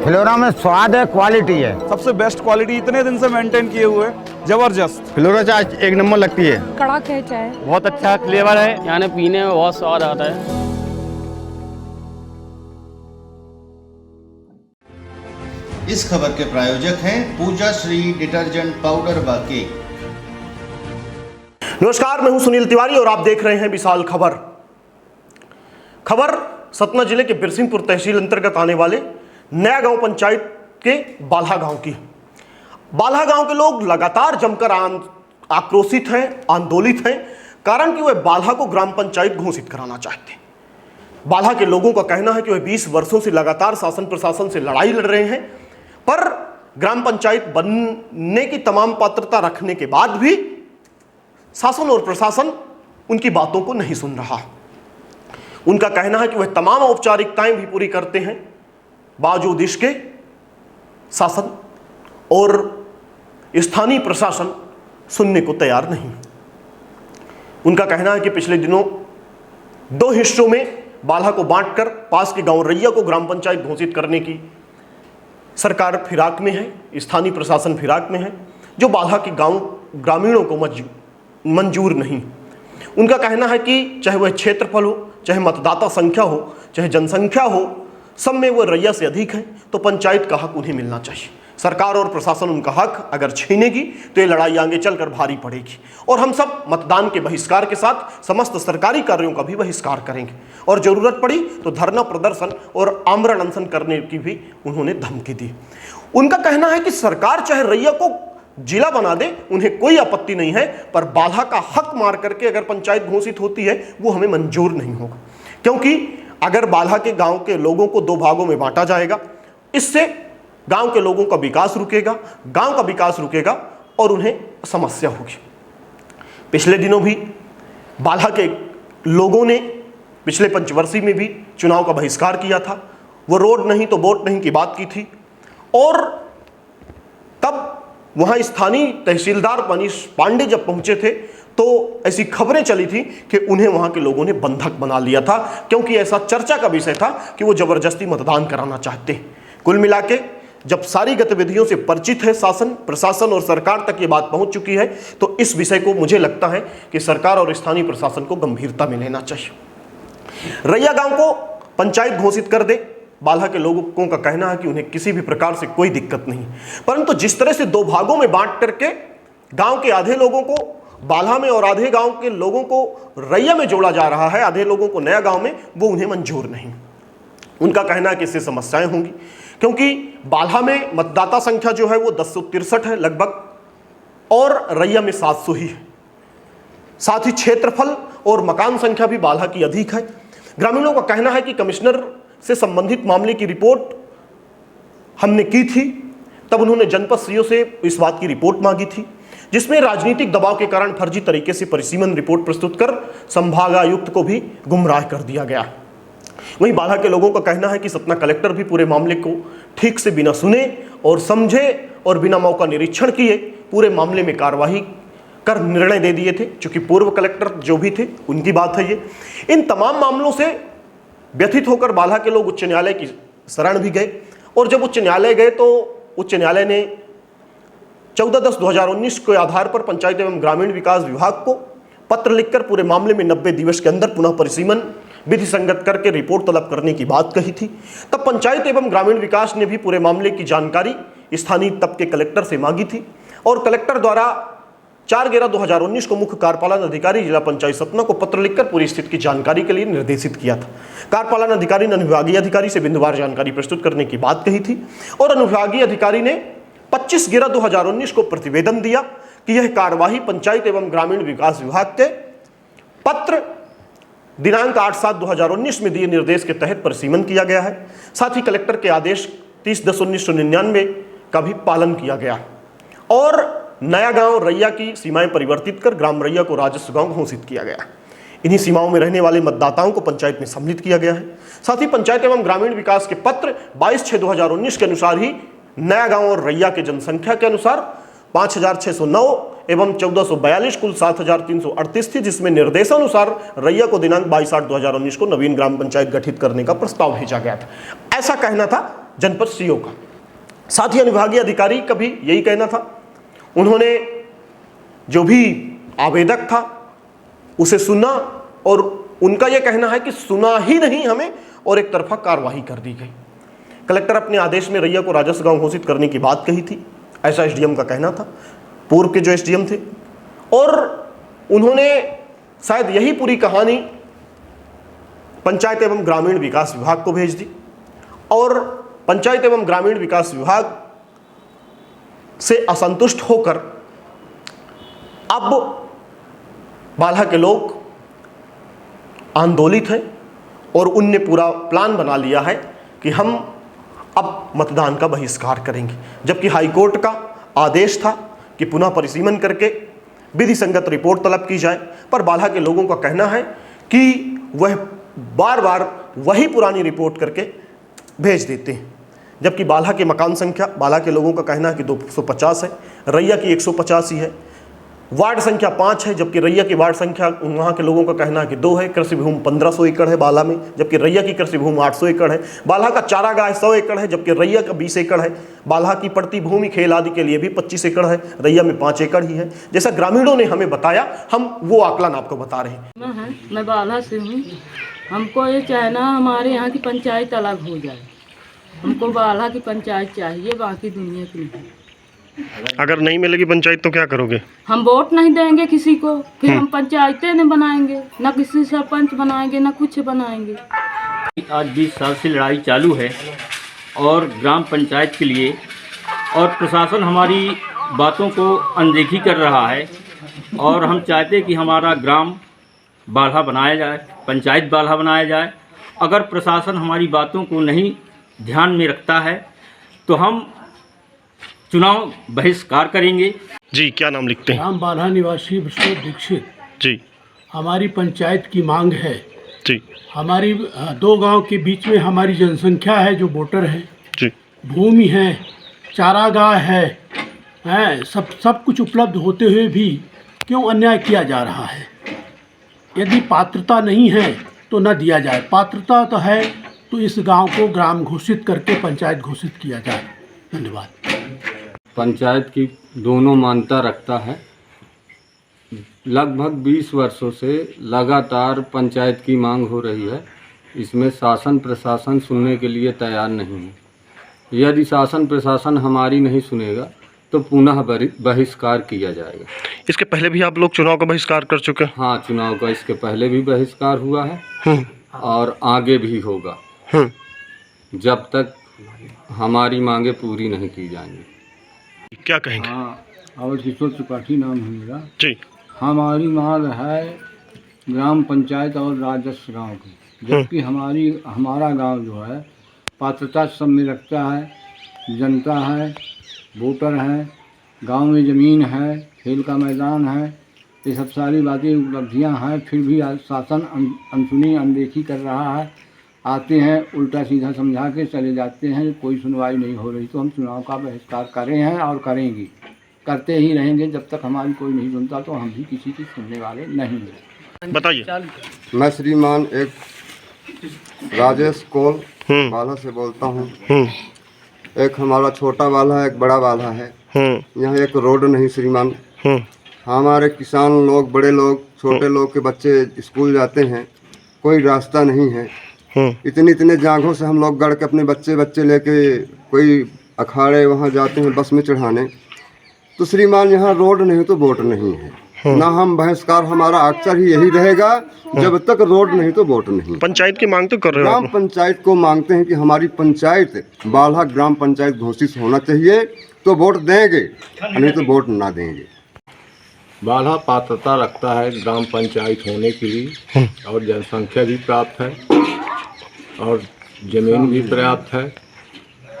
फिलोरा में स्वाद है, क्वालिटी है, सबसे बेस्ट क्वालिटी इतने दिन से मेंटेन किए हुए, जबरदस्त। फिलोरा चाय एक नंबर लगती है, कड़क है चाय, बहुत अच्छा फ्लेवर है, यानी पीने में बहुत स्वाद आता है। इस खबर के प्रायोजक हैं पूजा श्री डिटर्जेंट पाउडर व केक। नमस्कार, मैं हूं सुनील तिवारी और आप देख रहे हैं विशाल खबर। खबर सतना जिले के बिरसिंहपुर तहसील अंतर्गत आने वाले नया गांव पंचायत के बाल्हा गांव की। बाल्हा गांव के लोग लगातार जमकर आक्रोशित हैं, आंदोलित हैं, कारण कि वह बाल्हा को ग्राम पंचायत घोषित कराना चाहते हैं। बाल्हा के लोगों का कहना है कि वह 20 वर्षों से लगातार शासन प्रशासन से लड़ाई लड़ रहे हैं, पर ग्राम पंचायत बनने की तमाम पात्रता रखने के बाद भी शासन और प्रशासन उनकी बातों को नहीं सुन रहा। उनका कहना है कि वह तमाम औपचारिकताएं भी पूरी करते हैं, बावजूद इसके शासन और स्थानीय प्रशासन सुनने को तैयार नहीं। उनका कहना है कि पिछले दिनों 2 हिस्सों में बाल्हा को बांटकर पास के गांव रैया को ग्राम पंचायत घोषित करने की सरकार फिराक में है, स्थानीय प्रशासन फिराक में है, जो बाल्हा के गांव ग्रामीणों को मंजूर नहीं। उनका कहना है कि चाहे वह क्षेत्रफल हो, चाहे मतदाता संख्या हो, चाहे जनसंख्या हो, सब में वह रैया से अधिक है, तो पंचायत का हक उन्हें मिलना चाहिए। सरकार और प्रशासन उनका हक अगर छीनेगी तो ये लड़ाई आगे चलकर भारी पड़ेगी और हम सब मतदान के बहिष्कार के साथ समस्त सरकारी कार्यों का भी बहिष्कार करेंगे और जरूरत पड़ी तो धरना प्रदर्शन और आमरण अनशन करने की भी उन्होंने धमकी दी। उनका कहना है कि सरकार चाहे रैया को जिला बना दे, उन्हें कोई आपत्ति नहीं है, पर बाल्हा का हक मार करके अगर पंचायत घोषित होती है वो हमें मंजूर नहीं होगा, क्योंकि अगर बाल्हा के गांव के लोगों को 2 भागों में बांटा जाएगा, इससे गांव के लोगों का विकास रुकेगा, गांव का विकास रुकेगा और उन्हें समस्या होगी। पिछले दिनों भी बाल्हा के लोगों ने पिछले पंचवर्षीय में भी चुनाव का बहिष्कार किया था। वो रोड नहीं तो वोट नहीं की बात की थी और तब वहां स्थानीय तहसीलदार मनीष पांडे जब पहुंचे थे तो ऐसी खबरें चली थी कि उन्हें वहां के लोगों ने बंधक बना लिया था, क्योंकि ऐसा चर्चा का विषय था कि वो जबरदस्ती मतदान कराना चाहते हैं। कुल मिला के जब सारी गतिविधियों से परिचित है शासन प्रशासन और सरकार तक ये बात पहुंच चुकी है, तो इस विषय को मुझे लगता है कि सरकार और स्थानीय प्रशासन को गंभीरता में लेना चाहिए। रैया गांव को पंचायत घोषित कर दे, बाल्हा के लोगों का कहना है कि उन्हें किसी भी प्रकार से कोई दिक्कत नहीं, परंतु जिस तरह से 2 भागों में बांट करके गांव के आधे लोगों को बाल्हा में और आधे गांव के लोगों को रैया में जोड़ा जा रहा है, आधे लोगों को नया गांव में, वो उन्हें मंजूर नहीं। उनका कहना है कि इससे समस्याएं होंगी, क्योंकि बाल्हा में मतदाता संख्या जो है वो 1063 है लगभग और रैया में 700 ही है। साथ ही क्षेत्रफल और मकान संख्या भी बाल्हा की अधिक है। ग्रामीणों का कहना है कि कमिश्नर से संबंधित मामले की रिपोर्ट हमने की थी, तब उन्होंने जनपद सीओ से इस बात की रिपोर्ट मांगी थी, जिसमें राजनीतिक दबाव के कारण फर्जी तरीके से परिसीमन रिपोर्ट प्रस्तुत कर संभागायुक्त को भी गुमराह कर दिया गया। वहीं बाल्हा के लोगों का कहना है कि सतना कलेक्टर भी पूरे मामले को ठीक से बिना सुने और समझे और बिना मौका निरीक्षण किए पूरे मामले में कार्रवाई कर निर्णय दे दिए थे। चूंकि पूर्व कलेक्टर जो भी थे उनकी बात है ये। इन तमाम मामलों से व्यथित होकर बाल्हा के लोग उच्च न्यायालय की शरण भी गए और जब उच्च न्यायालय गए तो उच्च न्यायालय ने 14/10/2019 के आधार पर पंचायत एवं ग्रामीण विकास विभाग को पत्र लिखकर पूरे मामले में 90 दिवस के अंदर पुनः परिसीमन विधि संगत करके रिपोर्ट तलब करने की बात कही थी। तब पंचायत एवं ग्रामीण विकास ने भी पूरे मामले की जानकारी स्थानीय तब के कलेक्टर से मांगी थी और कलेक्टर द्वारा 4/11/2019 को मुख्य कार्यपालन अधिकारी जिला पंचायत सतना को पत्र लिखकर पूरी स्थिति की जानकारी के लिए निर्देशित किया था। कार्यपालन अधिकारी ने अनुविभागीय अधिकारी से बिंदुवार जानकारी प्रस्तुत करने की बात कही थी और अनुविभागीय अधिकारी ने 25/11/2019 को प्रतिवेदन दिया कि यह कार्यवाही पंचायत एवं ग्रामीण विकास विभाग के पत्र दिनांक 8/7/2019 में दिए निर्देश के तहत परिसीमन किया गया है। साथ ही कलेक्टर के आदेश 30/10/1999 का भी पालन किया गया और नया गांव रैया की सीमाएं परिवर्तित कर ग्राम रैया को राजस्व गांव घोषित किया गया। इन्हीं सीमाओं में रहने वाले मतदाताओं को पंचायत में सम्मिलित किया गया है। साथ ही पंचायत एवं ग्रामीण विकास के पत्र 22/6/2019 के अनुसार ही नया गांव और रैया के जनसंख्या के अनुसार 5609 एवं 1442 कुल 7338 थी, जिसमें निर्देशानुसार रैया को दिनांक 22/8/2019 को नवीन ग्राम पंचायत गठित करने का प्रस्ताव भेजा गया था। ऐसा कहना था जनपद सीओ का। साथ ही अनुविभागीय अधिकारी का भी यही कहना था। उन्होंने जो भी आवेदक था उसे सुना और उनका यह कहना है कि सुना ही नहीं हमें और एक तरफा कार्रवाई कर दी गई। कलेक्टर अपने आदेश में रैया को राजस्व गांव घोषित करने की बात कही थी, ऐसा एसडीएम का कहना था, पूर्व के जो एसडीएम थे। और उन्होंने शायद यही पूरी कहानी पंचायत एवं ग्रामीण विकास विभाग को भेज दी और पंचायत एवं ग्रामीण विकास विभाग से असंतुष्ट होकर अब बाल्हा के लोग आंदोलित हैं और उनने पूरा प्लान बना लिया है कि हम अब मतदान का बहिष्कार करेंगे। जबकि हाईकोर्ट का आदेश था कि पुनः परिसीमन करके विधि संगत रिपोर्ट तलब की जाए, पर बाल्हा के लोगों का कहना है कि वह बार बार वही पुरानी रिपोर्ट करके भेज देते हैं। जबकि बाल्हा की मकान संख्या, बाल्हा के लोगों का कहना है कि 250 है, रैया की 150 ही है, वार्ड संख्या 5 है, जबकि रैया की वार्ड संख्या वहाँ के लोगों का कहना है कि 2 है। कृषि भूमि 1500 एकड़ है बाल्हा में, जबकि रैया की कृषि भूमि 800 एकड़ है। बाल्हा का चारागाह 100 एकड़ है, जबकि रैया का 20 एकड़ है। बाल्हा की पड़ती भूमि खेल आदि के लिए भी 25 एकड़ है, रैया में 5 एकड़ ही है। जैसा ग्रामीणों ने हमें बताया, हम वो आकलन आपको बता रहे हैं। मैं बाल्हा से हूँ। हमको ये चाहना हमारे यहाँ की पंचायत अलग हो जाए। हमको बाल्हा की पंचायत चाहिए, बाकी दुनिया की नहीं। अगर नहीं मिलेगी पंचायत तो क्या करोगे? हम वोट नहीं देंगे किसी को, फिर हम पंचायतें नहीं बनाएंगे, ना किसी सरपंच बनाएंगे, ना कुछ बनाएंगे। आज 20 साल से लड़ाई चालू है और ग्राम पंचायत के लिए, और प्रशासन हमारी बातों को अनदेखी कर रहा है और हम चाहते कि हमारा ग्राम बाल्हा बनाया जाए, पंचायत बाल्हा बनाया जाए। अगर प्रशासन हमारी बातों को नहीं ध्यान में रखता है तो हम चुनाव बहिष्कार करेंगे। जी, क्या नाम लिखते हैं? राम बाल्हा निवासी विष्णु दीक्षित। जी। हमारी पंचायत की मांग है। जी। हमारी 2 गांव के बीच में हमारी जनसंख्या है जो वोटर है। जी। भूमि है, चारागाह है, सब कुछ उपलब्ध होते हुए भी क्यों अन्याय किया जा रहा है? यदि पात्रता नहीं है तो न दिया जाए, पात्रता तो है तो इस गांव को ग्राम घोषित करके पंचायत घोषित किया जाए। धन्यवाद। पंचायत की दोनों मान्यता रखता है। लगभग 20 वर्षों से लगातार पंचायत की मांग हो रही है। इसमें शासन प्रशासन सुनने के लिए तैयार नहीं है। यदि शासन प्रशासन हमारी नहीं सुनेगा तो पुनः बहिष्कार किया जाएगा। इसके पहले भी आप लोग चुनाव का बहिष्कार कर चुके हैं? हाँ, चुनाव का इसके पहले भी बहिष्कार हुआ है और आगे भी होगा जब तक हमारी मांगे पूरी नहीं की जाएंगी। क्या कहेंगे? हाँ, और किशोर त्रिपाठी नाम है मेरा। जी। हमारी मांग है ग्राम पंचायत और राजस्व गांव की, जबकि हमारा गांव जो है पात्रता सब में रखता है, जनता है, वोटर है, गांव में ज़मीन है, खेल का मैदान है, ये सब सारी बातें उपलब्धियां हैं, फिर भी शासन अनसुनी अनदेखी कर रहा है। आते हैं उल्टा सीधा समझा के चले जाते हैं, कोई सुनवाई नहीं हो रही। तो हम चुनाव का बहिष्कार करे हैं और करेंगे, करते ही रहेंगे जब तक हमारी कोई नहीं सुनता, तो हम भी किसी की सुनने वाले नहीं हैं। बताइए। मैं श्रीमान एक राजेश कोल बाल्हा से बोलता हूँ। एक हमारा छोटा बाल्हा है, एक बड़ा बाल्हा है। यहाँ एक रोड नहीं श्रीमान। हमारे किसान लोग, बड़े लोग, छोटे लोग के बच्चे स्कूल जाते हैं, कोई रास्ता नहीं है। इतने जांघों से हम लोग गढ़ के अपने बच्चे लेके कोई अखाड़े वहाँ जाते हैं बस में चढ़ाने। तो श्रीमान यहाँ रोड नहीं तो वोट नहीं है। ना हम बहिष्कार, हमारा अक्सर ही यही रहेगा, जब तक रोड नहीं तो वोट नहीं। पंचायत की मांग तो कर रहे हो? ग्राम पंचायत को मांगते हैं कि हमारी पंचायत बाल्हा ग्राम पंचायत घोषित होना चाहिए, तो वोट देंगे, नहीं तो वोट ना देंगे। बाल्हा पात्रता रखता है ग्राम पंचायत होने के लिए और जनसंख्या भी प्राप्त है और ज़मीन भी पर्याप्त है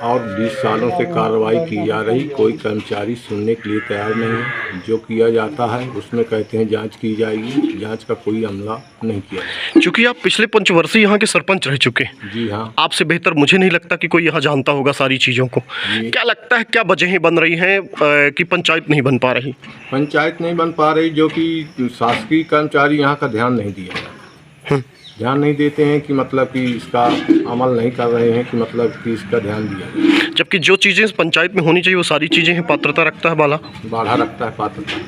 और 20 सालों से कार्रवाई की जा रही, कोई कर्मचारी सुनने के लिए तैयार नहीं है। जो किया जाता है उसमें कहते हैं जांच की जाएगी, जांच का कोई अमला नहीं किया जाता। चूँकि आप पिछले पंचवर्षीय यहाँ के सरपंच रह चुके हैं। जी हाँ। आपसे बेहतर मुझे नहीं लगता कि कोई यहाँ जानता होगा सारी चीज़ों को। क्या लगता है, क्या वजहें बन रही हैं कि पंचायत नहीं बन पा रही? पंचायत नहीं बन पा रही जो कि शासकीय कर्मचारी यहाँ का ध्यान नहीं दिया जाता। ध्यान नहीं देते हैं कि मतलब कि इसका अमल नहीं कर रहे हैं कि मतलब कि इसका ध्यान दिया जाए। जबकि जो चीज़ें इस पंचायत में होनी चाहिए वो सारी चीज़ें हैं। पात्रता रखता है बाला, बाधा रखता है पात्रता।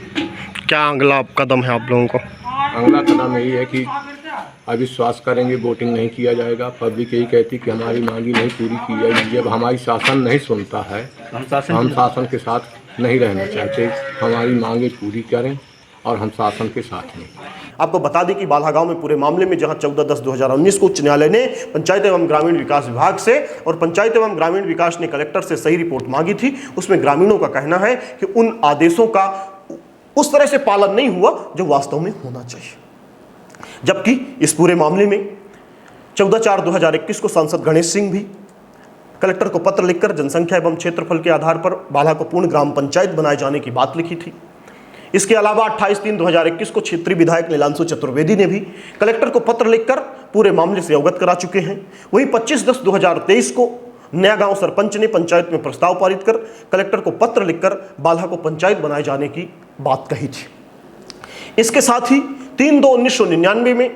क्या अगला कदम है आप लोगों का? अगला कदम यही है कि अविश्वास करेंगे, वोटिंग नहीं किया जाएगा। पब्लिक यही कहती कि हमारी मांगी नहीं पूरी की जाएगी। जब हमारी शासन नहीं सुनता है, हम शासन के साथ नहीं रहना चाहते। हमारी मांगे पूरी करें और हम शासन के साथ हैं। आपको बता दें कि बाल्हा गांव में पूरे मामले में जहां 14/10/2019 को उच्च न्यायालय ने पंचायत एवं ग्रामीण विकास विभाग से और पंचायत एवं ग्रामीण विकास ने कलेक्टर से सही रिपोर्ट मांगी थी, उसमें ग्रामीणों का कहना है कि उन आदेशों का उस तरह से पालन नहीं हुआ जो वास्तव में होना चाहिए। जबकि इस पूरे मामले में 14/4/2021 को सांसद गणेश सिंह भी कलेक्टर को पत्र लिखकर जनसंख्या एवं क्षेत्रफल के आधार पर बाल्हा को पूर्ण ग्राम पंचायत बनाए जाने की बात लिखी थी। इसके अलावा 28/3/2021 को क्षेत्रीय विधायक नीलांशु चतुर्वेदी ने भी कलेक्टर को पत्र लिखकर पूरे मामले से अवगत करा चुके हैं। वहीं 25/10/2023 को नया गांव सरपंच ने पंचायत में प्रस्ताव पारित कर कलेक्टर को पत्र लिखकर बाल्हा को पंचायत बनाए जाने की बात कही थी। इसके साथ ही 3/2/1999 में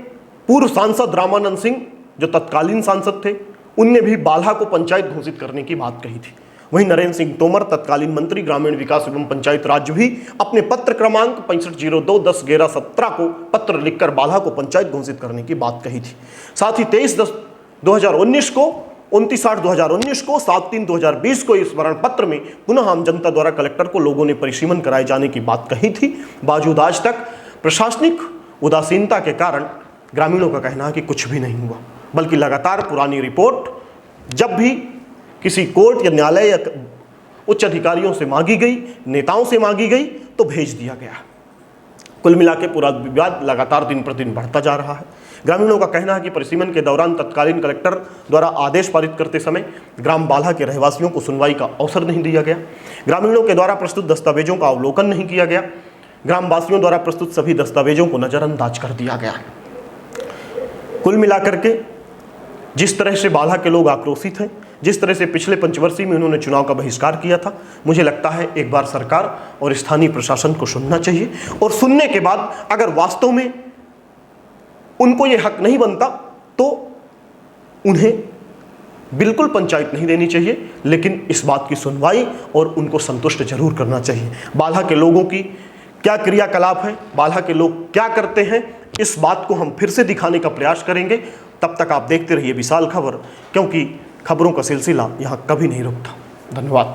पूर्व सांसद रामानंद सिंह जो तत्कालीन सांसद थे, उनने भी बाल्हा को पंचायत घोषित करने की बात कही थी। वहीं नरेंद्र सिंह तोमर तत्कालीन मंत्री ग्रामीण विकास एवं पंचायत राज्य भी अपने पत्र क्रमांक 6502-10/11/17 को पत्र लिखकर बाल्हा को पंचायत घोषित करने की बात कही थी। साथ ही 23/10/2019 को 29/8/2019 को 7/3/2020 को इस स्मरण पत्र में पुनः आम जनता द्वारा कलेक्टर को लोगों ने परिसीमन कराए जाने की बात कही थी। बावजूद आज तक प्रशासनिक उदासीनता के कारण ग्रामीणों का कहना है कि कुछ भी नहीं हुआ, बल्कि लगातार पुरानी रिपोर्ट जब भी किसी कोर्ट या न्यायालय या उच्च अधिकारियों से मांगी गई, नेताओं से मांगी गई, तो भेज दिया गया। कुल मिला के पूरा विवाद लगातार दिन प्रतिदिन बढ़ता जा रहा है। ग्रामीणों का कहना है कि परिसीमन के दौरान तत्कालीन कलेक्टर द्वारा आदेश पारित करते समय ग्राम बाल्हा के रहवासियों को सुनवाई का अवसर नहीं दिया गया। ग्रामीणों के द्वारा प्रस्तुत दस्तावेजों का अवलोकन नहीं किया गया। ग्रामवासियों द्वारा प्रस्तुत सभी दस्तावेजों को नज़रअंदाज कर दिया गया। कुल मिलाकर के जिस तरह से बाल्हा के लोग आक्रोशित हैं, जिस तरह से पिछले पंचवर्षीय में उन्होंने चुनाव का बहिष्कार किया था, मुझे लगता है एक बार सरकार और स्थानीय प्रशासन को सुनना चाहिए। और सुनने के बाद अगर वास्तव में उनको ये हक नहीं बनता तो उन्हें बिल्कुल पंचायत नहीं देनी चाहिए, लेकिन इस बात की सुनवाई और उनको संतुष्ट जरूर करना चाहिए। बाल्हा के लोगों की क्या क्रियाकलाप है, बाल्हा के लोग क्या करते हैं, इस बात को हम फिर से दिखाने का प्रयास करेंगे। तब तक आप देखते रहिए विशाल खबर, क्योंकि खबरों का सिलसिला यहाँ कभी नहीं रुकता। धन्यवाद।